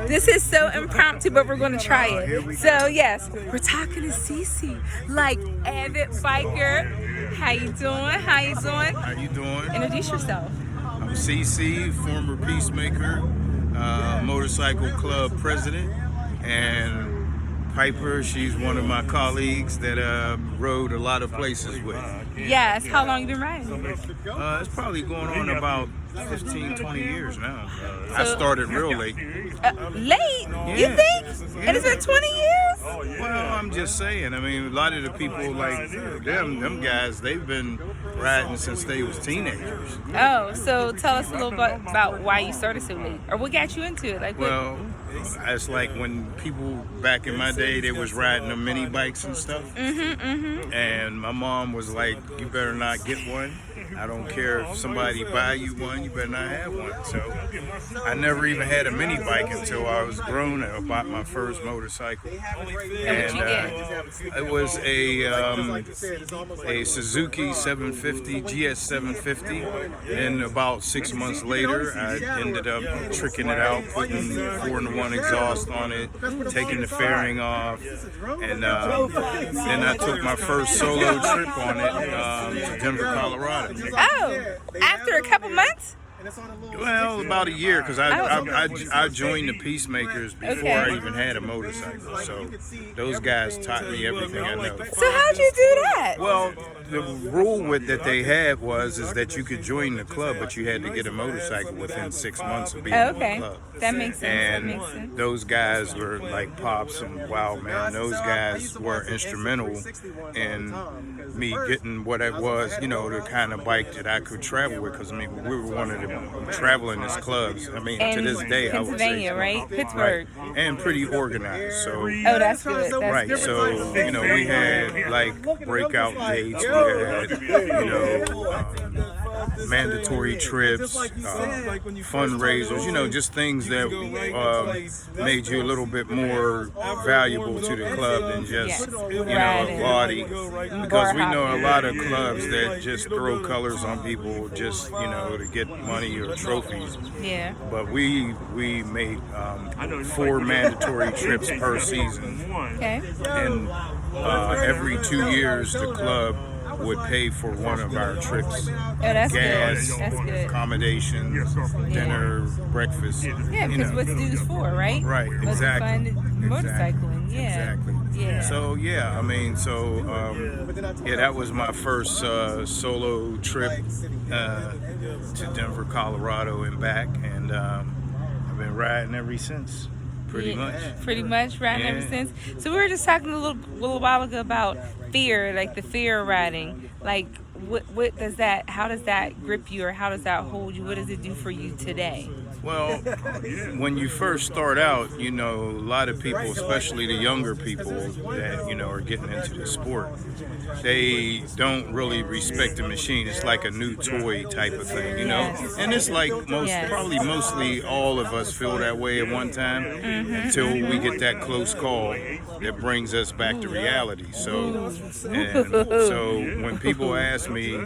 This is so impromptu, but we're going to try it. So, yes, we're talking to Cece, like avid biker. How you doing? How you doing? Introduce yourself. I'm Cece, former Peacemaker, motorcycle club president, and Piper, she's one of my colleagues that rode a lot of places with. Yes, how long you been riding? It's probably going on about 15, 20 years now. I started real late. Late? Yeah. You think? Yeah. And it's been 20 years? Well, I'm just saying. I mean, a lot of the people like them guys, they've been riding since they was teenagers. Oh, so tell us a little bit about why you started so late, or what got you into it. Like, well, it's like when people back in my day, they was riding the mini bikes and stuff. And my mom was like, "You better not get one. I don't care if somebody buy you one, you better not have one." So I never even had a mini bike until I was grown and I bought my first motorcycle. And it was a Suzuki 750, GS 750. And about 6 months later, I ended up tricking it out, putting 4-in-1 exhaust on it, taking the fairing off, and then I took my first solo trip on it to Denver, Colorado. Oh, after a couple months? Well, about a year, because I joined the Peacemakers before I even had a motorcycle. So those guys taught me everything I know. So how'd you do that? Well, the rule that they had is that you could join the club, but you had to get a motorcycle within 6 months of being in the club. That makes sense. And those guys were like Pops and Wow Man. Those guys were instrumental in me getting what it was, the kind of bike that I could travel with. Because I mean, we were one of the travelingest clubs. I mean, to this day, I would say. Pennsylvania, right? Pittsburgh. Right. And pretty organized. So. Oh, that's good. That's good. So we had like breakout dates. We had mandatory trips, fundraisers, just things that made you a little bit more valuable to the club than just, a body. Because we know a lot of clubs that just throw colors on people just, to get money or trophies. Yeah. But we made 4 mandatory trips per season. Okay. And every 2 years, the club would pay for one of our trips. Oh, that's gas, good. That's good. Accommodation, dinner, breakfast. Yeah, because what's dues for, right? Right, exactly. Motorcycling, yeah. Exactly. Yeah. So, I mean, that was my first solo trip to Denver, Colorado and back. And I've been riding ever since. Pretty much riding ever since. So we were just talking a little while ago about fear, like the fear of riding. Like what does that, how does that grip you, or how does that hold you? What does it do for you today? Well, when you first start out, a lot of people, especially the younger people that, are getting into the sport, they don't really respect the machine. It's like a new toy type of thing, And it's like mostly all of us feel that way at one time until we get that close call that brings us back to reality. So when people ask me,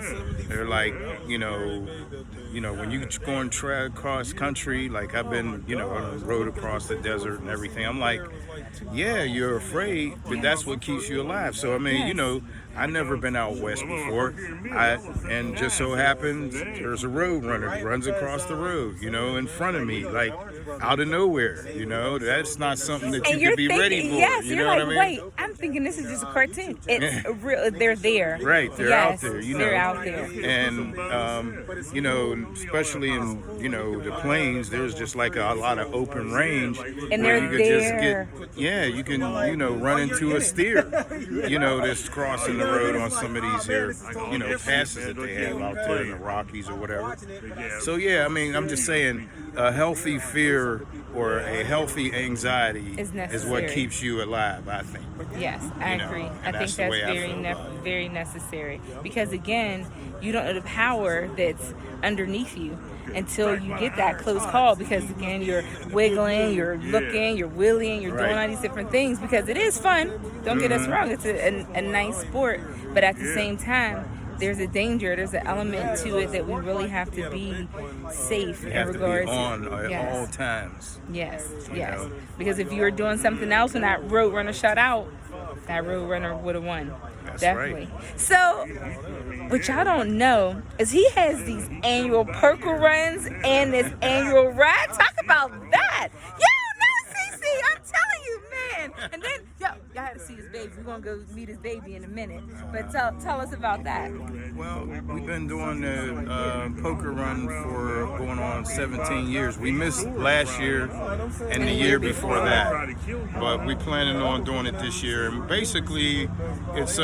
they're like, when you go and try cross country, like I've been, on the road across the desert and everything, I'm like, yeah, you're afraid, but that's what keeps you alive. So, I mean, I've never been out west before. And just so happens, there's a road runner who runs across the road, in front of me, like out of nowhere, That's not something that you could be ready for. Yes, you you're know like, what I mean? wait, I'm thinking this is just a cartoon. It's real, they're there. Right, they're out there, They're out there. And, especially in, the plains, there's just like a lot of open range. And where they're you could there. just you can, run into a steer, that's crossing the road on some of these here, passes that they have out there in the Rockies or whatever. So, I mean, I'm just saying a healthy fear or a healthy anxiety is what keeps you alive, I think. Yes, I agree. I think that's very necessary, because again, you don't know the power that's underneath you until you get that close call, because again, you're wiggling, you're looking, you're wheeling, you're doing all these different things, because it is fun. Don't get us wrong, it's a nice sport, but at the same time, there's a danger, there's an element to it that we really have to be safe You in have to be regards on at yes. all times. Yes, You yes. know? Because if you were doing something else and that road runner shut out, that road runner would have won. That's Definitely. right. So, what y'all don't know is he has these annual poker runs and this annual ride. Talk about that. Yo, no, CC, I'm telling you, man. And then, y'all had to see his baby. We're going to go meet his baby in a minute. But tell us about that. Well, we've been doing the poker run for going on 17 years. We missed last year and the year before that, but we planning on doing it this year. And basically, it's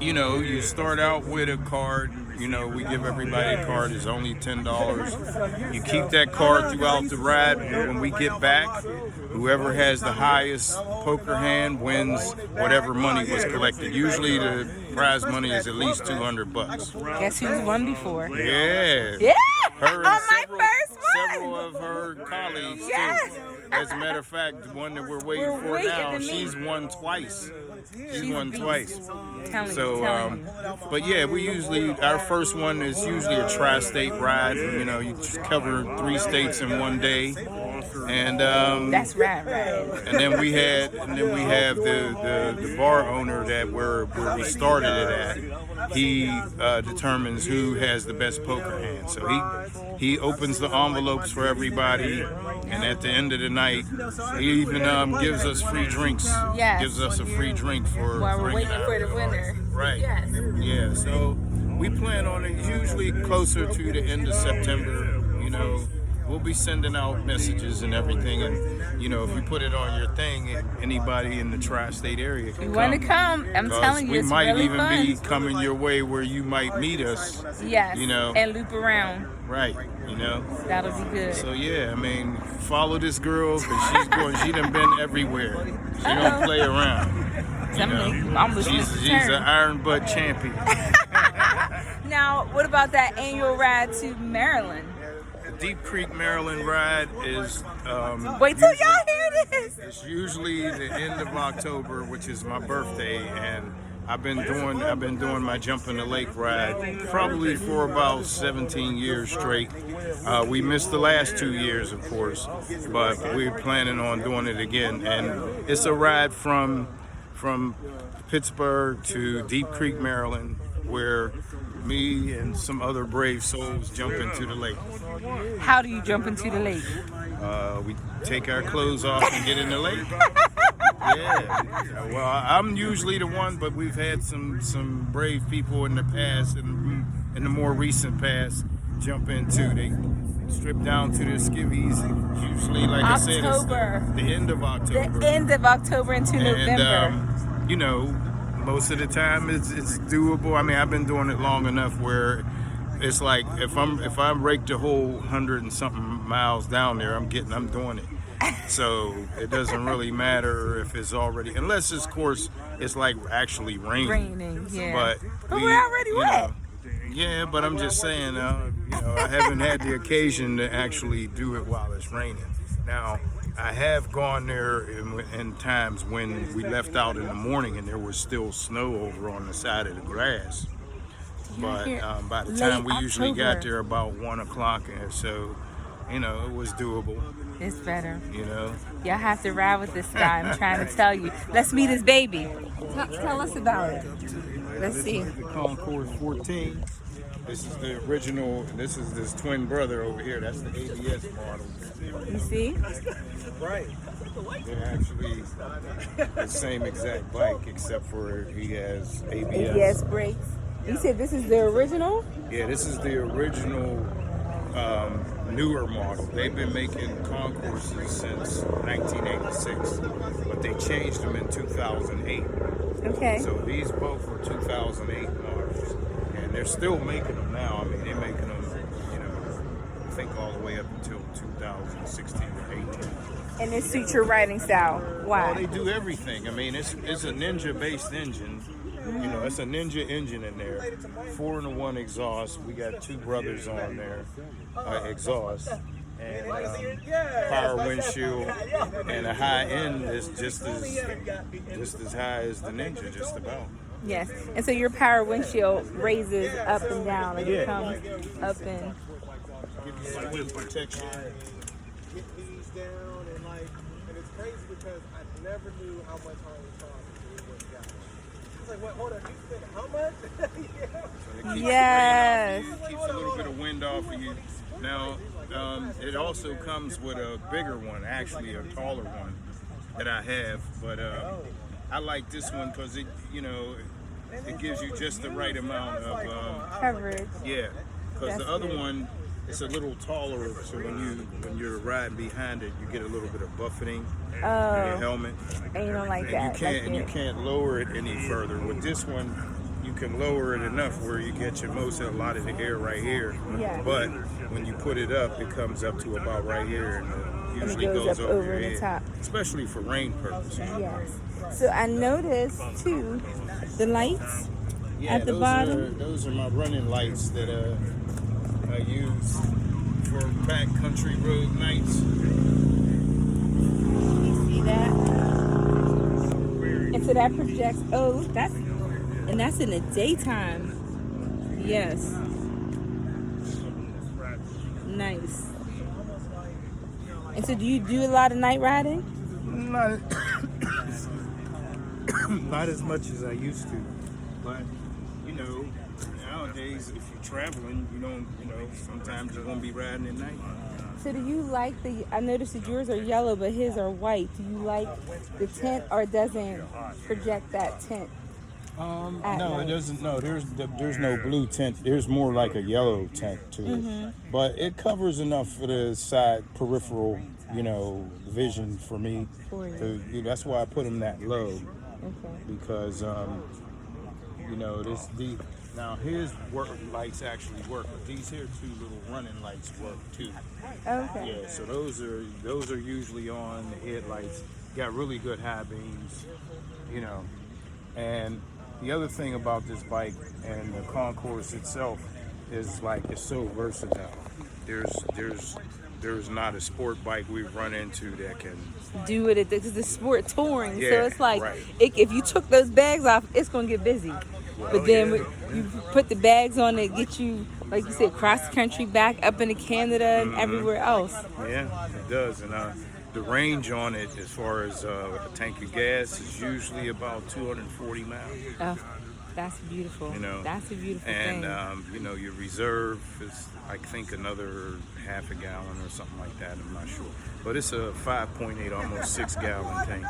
you know, you start out with a card. You know, we give everybody a card. It's only $10. You keep that card throughout the ride. When we get back, whoever has the highest poker hand wins whatever money was collected. Usually the prize money is at least $200. Guess who's won before? Yeah. Yeah! Her and On my first one! several of her colleagues, Yes! too. As a matter of fact, the one that we're waiting for now, she's won twice. She's won twice. So, but yeah, we usually, our first one is usually a tri-state ride. You know, you cover 3 states in one day. And that's right. And then we have the bar owner that where we started it at. He determines who has the best poker hand. So he opens the envelopes for everybody, and at the end of the night, he even gives us free drinks. Yes. Gives us a free drink for while we're bringing waiting for the winner. Right. Yes. Yeah. So we plan on it usually closer to the end of September. You know, we'll be sending out messages and everything, and you know, if you put it on your thing, anybody in the tri-state area can You want to come? I'm telling you, we it's might really even fun. be coming your way where you might meet us. Yes. You know, and loop around. Right. You know. That'll be good. So yeah, I mean, follow this girl because she's going. She done been everywhere. She don't play around. She's an iron butt champion. Now, what about that annual ride to Maryland? Deep Creek, Maryland ride is wait till y'all hear this. It's usually the end of October, which is my birthday, and I've been doing my Jump in the Lake ride probably for about 17 years straight. We missed the last 2 years, of course, but we're planning on doing it again, and it's a ride from Pittsburgh to Deep Creek, Maryland, where me and some other brave souls jump into the lake. How do you jump into the lake? We take our clothes off and get in the lake. Yeah. Well, I'm usually the one, but we've had some brave people in the past, in the more recent past, jump into. They strip down to their skivvies. Usually, like I said, it's the end of October. The end of October into November. And, you know, most of the time it's doable. I mean, I've been doing it long enough where it's like if I rake the whole 100 and something miles down there, I'm doing it. So it doesn't really matter if it's already, unless of course it's like actually raining. Yeah. But we're already wet. Yeah, but I'm just saying, you know, I haven't had the occasion to actually do it while it's raining. Now, I have gone there in times when we left out in the morning and there was still snow over on the side of the grass. But by the time we usually got there about 1 o'clock, and so, you know, it was doable. It's better. You know? Y'all have to ride with this guy. I'm trying to tell you. Let's meet his baby. Tell us about it. Let's see. This is the Concourse 14. This is the original. This is this twin brother over here. That's the ABS model. You see? Right. They're actually the same exact bike, except for he has ABS. ABS brakes. You said this is the original? Yeah, this is the original newer model. They've been making Concourses since 1986, but they changed them in 2008. Okay. So these both were 2008 models, and they're still making them now. I mean, they're making them, you know, I think all the way up until 2016 or 18. And it suits your riding style. Why? Well, they do everything. I mean, it's a Ninja-based engine. You know, it's a Ninja engine in there. 4-in-1 exhaust. We got 2 brothers on there. Exhaust. And power windshield. And a high end is just as high as the Ninja, just about. Yes. And so your power windshield raises up and down, like it comes up and. Gives you wind protection. Get these down and it's crazy because I never knew how much Harley cost. It's like, what? Hold on, you spent how much? So it Yes. keeps a little bit of wind off of you. Now, it also comes with a bigger one, actually a taller one that I have, but I like this one because it gives you just the right amount of Coverage. yeah. Because That's the other good. one, it's a little taller, so when you're riding behind it, you get a little bit of buffeting in your helmet. And you don't like And that. you can't lower it any further. With this one, you can lower it enough where you get a lot of the air right here. Yeah. But when you put it up, it comes up to about right here, and it And it usually goes up over your the head, top. especially for rain purposes. Yes. So I noticed too, the lights Yeah, at the bottom. Those are my running lights that I use for backcountry road nights. You see that? And so that projects. Oh, that's in the daytime. Yes. Nice. And so, do you do a lot of night riding? Not, not as much as I used to, but nowadays if you're traveling, sometimes you're gonna be riding at night. So, do you like I noticed that yours are yellow, but his are white. Do you like the tint, or it doesn't project that tint? No, night. it doesn't. No, there's no blue tint. There's more like a yellow tint to it, but it covers enough for the side peripheral, vision for me. For you. That's why I put them that low, Okay. because now his lights actually work, but these here two little running lights work too. Okay. Yeah, so those are usually on the headlights. Got really good high beams, and the other thing about this bike and the concourse itself is it's so versatile. There's not a sport bike we've run into that can Do it because the sport touring. Yeah, So it's like right. if you took those bags off, it's gonna get busy. But then you put the bags on that get you, like you said, cross country back up into Canada and everywhere else. Yeah, it does. And the range on it, as far as a tank of gas, is usually about 240 miles. Oh, that's beautiful. That's a beautiful And thing. your reserve is, I think, another half a gallon or something like that. I'm not sure, but it's a 5.8, almost 6 gallon tank.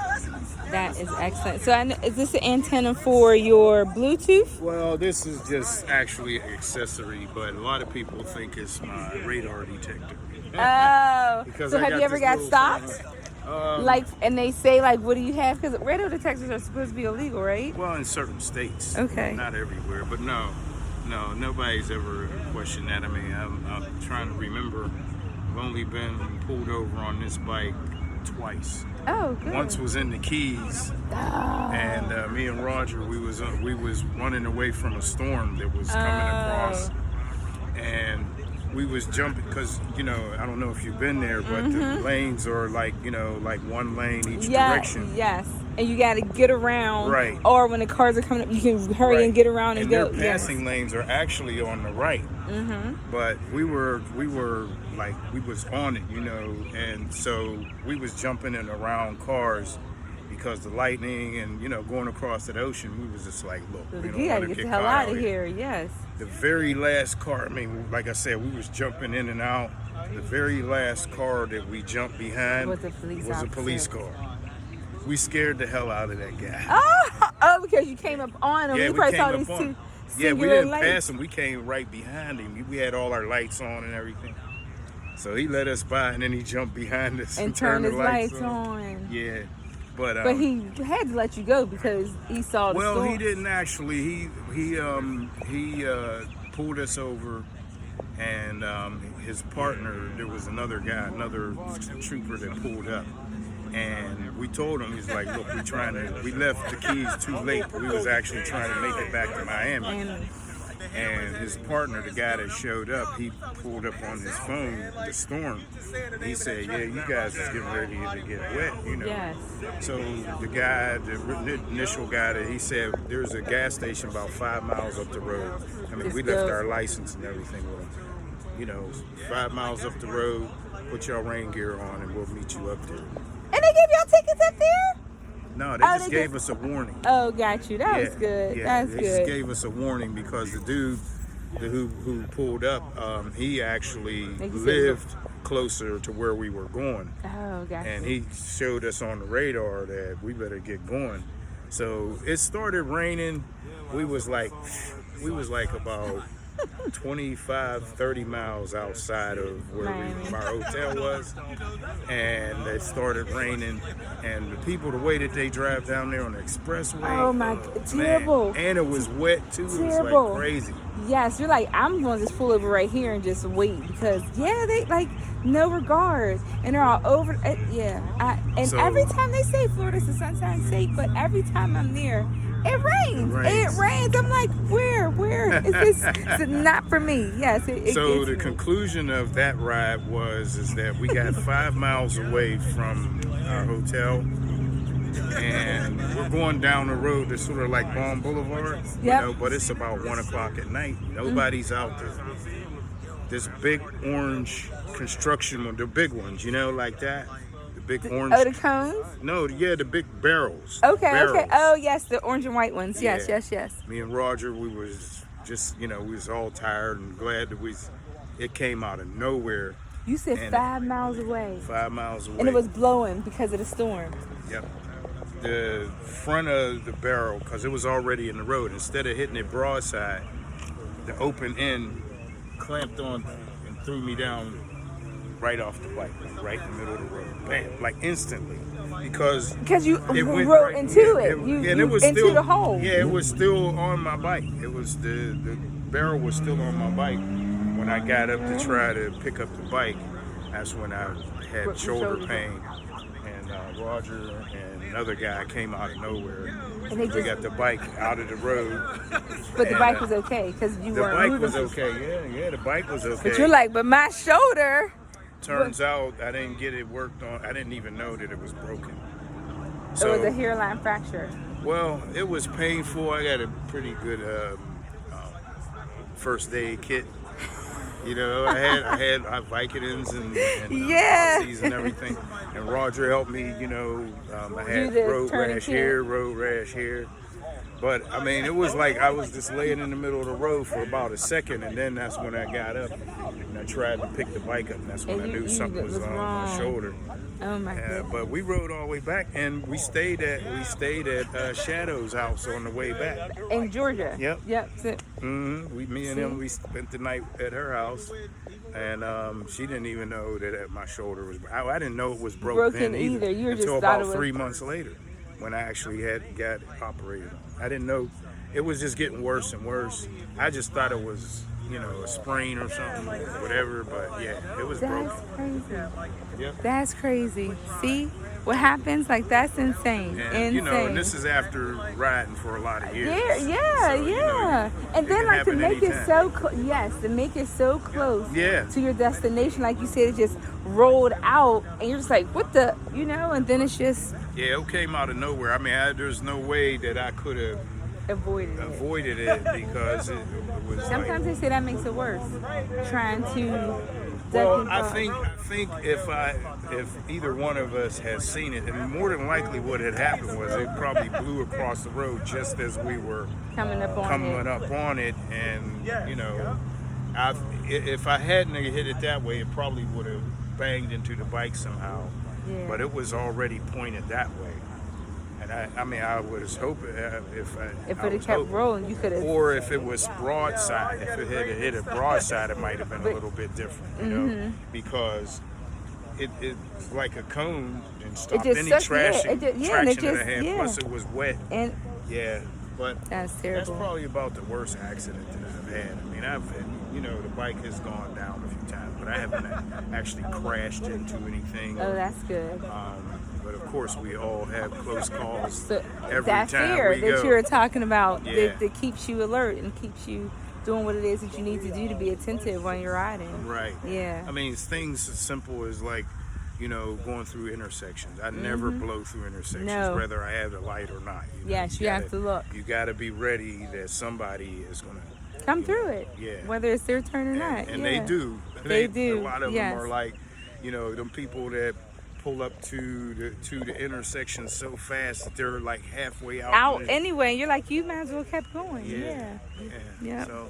That is excellent. So is this an antenna for your Bluetooth? Well, this is just actually an accessory, but a lot of people think it's my radar detector. Oh, Because so I have got you ever this got little stopped? thing. And they say what do you have? Because radar detectors are supposed to be illegal, right? Well, in certain states. Okay. Not everywhere, but no, nobody's ever questioned that. I mean, I'm trying to remember. I've only been pulled over on this bike twice. Oh, good. Once was in the Keys, and me and Roger, we was running away from a storm that was coming across, and we was jumping because I don't know if you've been there, but the lanes are like one lane each direction. Yes, and you got to get around. Right. Or when the cars are coming up, you can hurry and get around and go. their passing lanes are actually on the right. But we was on it, and so we was jumping in around cars because the lightning and going across the ocean. We was just like, look, we don't You got want to to get the get hell caught out of here. Yes. The very last car, I mean, like I said, we was jumping in and out. The very last car that we jumped behind Was a police was a police officer. car. We scared the hell out of that guy. Oh, because you came up on him. Yeah, You we probably came saw up these on two him. Yeah, we singular didn't lights. pass him. We came right behind him. We had all our lights on and everything. So he let us by, and then he jumped behind us And turned turn the his lights on. on. Yeah, but He had to let you go because he saw the well, storm. he didn't actually. He pulled us over, and his partner. There was another guy, another trooper that pulled up. And we told him, he's like, look, we left the Keys too late. We was actually trying to make it back to Miami. And his partner, the guy that showed up, he pulled up on his phone the storm. He said, yeah, you guys is getting ready to get wet, you know. Yes. So the guy, the initial guy, that he said there's a gas station about 5 miles up the road. I mean, we left our license and everything with him. You know, 5 miles up the road, put your rain gear on and we'll meet you up there. And they gave y'all tickets up there? No, they just gave us a warning. Oh, got you. That was good. Yeah, That's they good. just gave us a warning because the dude who pulled up, he actually lived closer to where we were going. Oh, got And you. he showed us on the radar that we better get going. So it started raining. We was like about 25-30 miles outside of where our hotel was, and it started raining, and the people, the way that they drive down there on the expressway, Oh my, terrible. man, and it was wet too. It was Terrible. like crazy. Yes, you're like, I'm going to just pull over right here and just wait because, they like no regard. And they're all over. So- every time they say Florida's the Sunshine State, but every time I'm there, it rains. It rains. I'm like, where? Is this? It's not for me. Yes. So it's the conclusion of that ride is that we got 5 miles away from our hotel, and we're going down the road that's sort of like Baum Boulevard, you know, but it's about 1 o'clock at night. Nobody's out there. This big orange construction one, the big ones, you know, like that. The big orange. Oh, the cones? No, the big barrels. Okay. Oh, yes, the orange and white ones. Yes. Me and Roger, we was just, we was all tired and glad that it came out of nowhere. You said And 5 miles away. 5 miles away. And it was blowing because of the storm. Yep. The front of the barrel, because it was already in the road, instead of hitting it broadside, the open end clamped on and threw me down right off the bike, right in the middle of the road. Bam, like instantly. Because you it went rode right into it. And it was into still, the hole. Yeah, it was still on my bike. It was the barrel was still on my bike. When I got up to try to pick up the bike, that's when I had shoulder pain. And Roger and another guy came out of nowhere. And they got the bike out of the road. But the bike was okay because you weren't moving. The bike was okay. Yeah, the bike was okay. But you're like, but my shoulder. Turns out I didn't get it worked on. I didn't even know that it was broken. So, it was a hairline fracture. Well, it was painful. I got a pretty good first aid kit. I had Vicodins and Oxys and everything. And Roger helped me. I had road rash here. But I mean, it was like I was just laying in the middle of the road for about a second, and then that's when I got up and I tried to pick the bike up, and that's when I knew something was on my shoulder. Oh my God! But we rode all the way back, and we stayed at Shadow's house on the way back in Georgia. Yep. Mm-hmm. Me and him, we spent the night at her house, and she didn't even know that my shoulder was. I didn't know it was broken then either. You were until just about 3 months later, when I actually got operated on. I didn't know. It was just getting worse and worse. I just thought it was, a sprain or something, whatever. But yeah, it was broken. Crazy. Yep. That's crazy. See what happens? Like, that's insane. And, and this is after riding for a lot of years. Yeah. And then, like, to make it so to make it so close to your destination, like you said, it just rolled out, and you're just like, what the, and then it's just. Yeah, it came out of nowhere. I mean, there's no way that I could have avoided it because it was. Sometimes they say that makes it worse. Trying to. Well, I think if either one of us has seen it, and more than likely what had happened was it probably blew across the road just as we were coming up on it, and if I hadn't hit it that way, it probably would have banged into the bike somehow. Yeah. But it was already pointed that way. And I was hoping if it had kept rolling, you could have. Or if it was broadside, if it had hit a broadside, it might have been a little bit different, because it's like a cone and stopped any traction that I had. Plus, it was wet. But that's terrible. That's probably about the worst accident that I've had. I mean, the bike has gone down a few times, but I haven't actually crashed into anything. Oh, that's good. But of course, we all have close calls every that time fear we that go. you were talking about that keeps you alert and keeps you doing what it is that you need to do to be attentive when you're riding. Right. Yeah. I mean, it's things as simple as like, you know, going through intersections. I never blow through intersections, whether I have the light or not. You know? Yes, you have to look. You got to be ready that somebody is going to come through it. Yeah. Whether it's their turn or not. And they do. They do. A lot of them are like, you know, them people that pull up to the intersection so fast that they're like halfway out. Anyway, you're like, you might as well kept going. Yeah. So,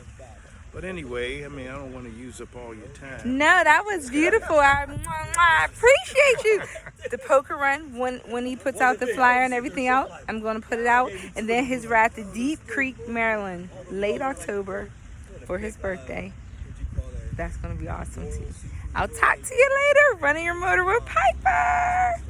but anyway, I mean, I don't want to use up all your time. No, that was beautiful. I appreciate you. The poker run, when he puts out the flyer and everything out, I'm going to put it out. And then his ride to Deep Creek, Maryland, late October for his birthday. That's going to be awesome too. I'll talk to you later. Running your motor with Piper.